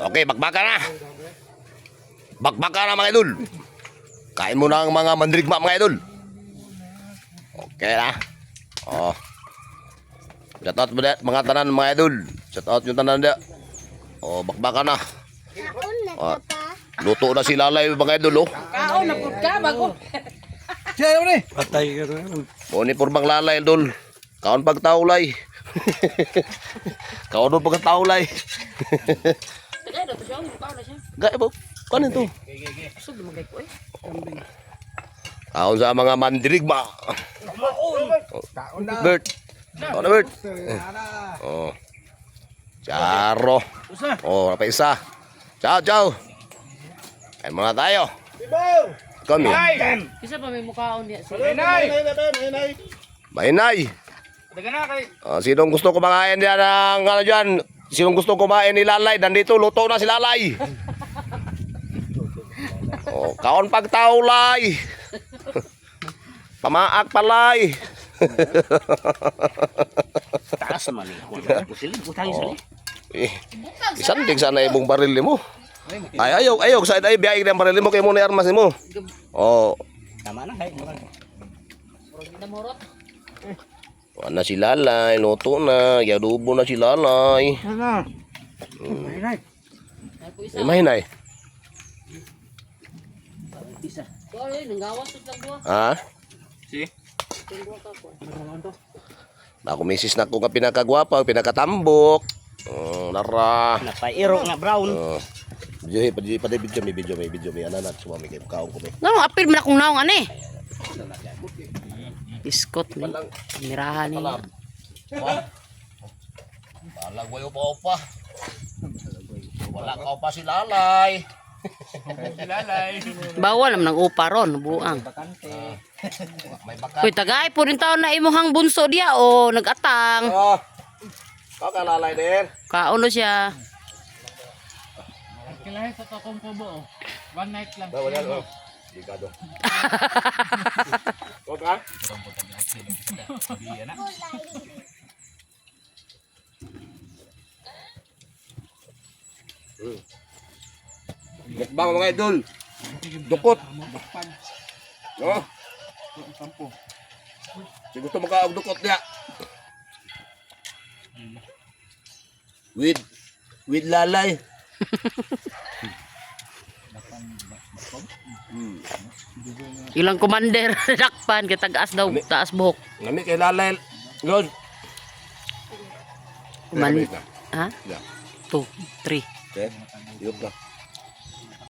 Okay, bakbaka na. Bakbaka na mga idol. Kain mo na ang mga mandirigma mga idol. Okay na. Oh. Shout out mo na mga tanan mga idol. Shout out yung tanan dia. Oh, bakbaka na. Oh. Luto na si Lalay mga idol oh. Kaon na pud ka bago. Siya ni. Patay ka na. Muni purbang Lalay idol. Kaon pagtaulay. Kaon mo pagtaulay. Tagay daw to siya, kaon na siya. Gaya po. Kanin to. Sud magay ko eh. Kaon sa mga mandirigma. Bert. Kaon na Bert. Oh. Charo. Oh, apa isa? Ciao, ciao. Kain muna tayo. Kami. Isa pa may mukhaon niya. Mahinay. Sinong gusto kumain diyan ng ano diyan? Sinong gusto kumain ni Lalay? Nandito luto na si Lalay. Oh, kaon pagtaulay. Pamaak palay. Taas man ni. Kusil, butang isa ni. Isandig sana ibong baril mo. Ay ayaw sa ay biyahe ng baril mo kay mo ni armas mo. Oh, Tama na kay. Damorot. wala si Lalay, luto na, yadubo na si Lalay. Ano? Ay po isa. Mahinay. Isa. Ko ay nanggawas tud lang duwa. Ha? Si. Tunggo ka ko. Ako misis na ko nga pinakagwapa, pinakatambok. Nara. Napairo nga brown. May video, may anak, sumami kayo, kaong ko may. Ngano apil man akong naong ani. Iskot ni. Mirahan ni. Balag wayo pa. Wala ka pa si Lalay. Bawal naman ng upa ron, buang. May baka. Uy, tagay po rin taon na imuhang bunso dia o nag-atang. Oh. Ka Lalay din. Kaon na siya. Kailangan sa takong kubo. One night lang. Wala oh. Digado. Kod ka? Bang mga idol. Dukot. Oh. Si gusto makaog dukot niya. With Lalay. Ilang commander dakpan kita taas daw taas buhok. Ngami kay Lalay. Lord. Ha? Yeah. 2, 3. Okay. Yuk na.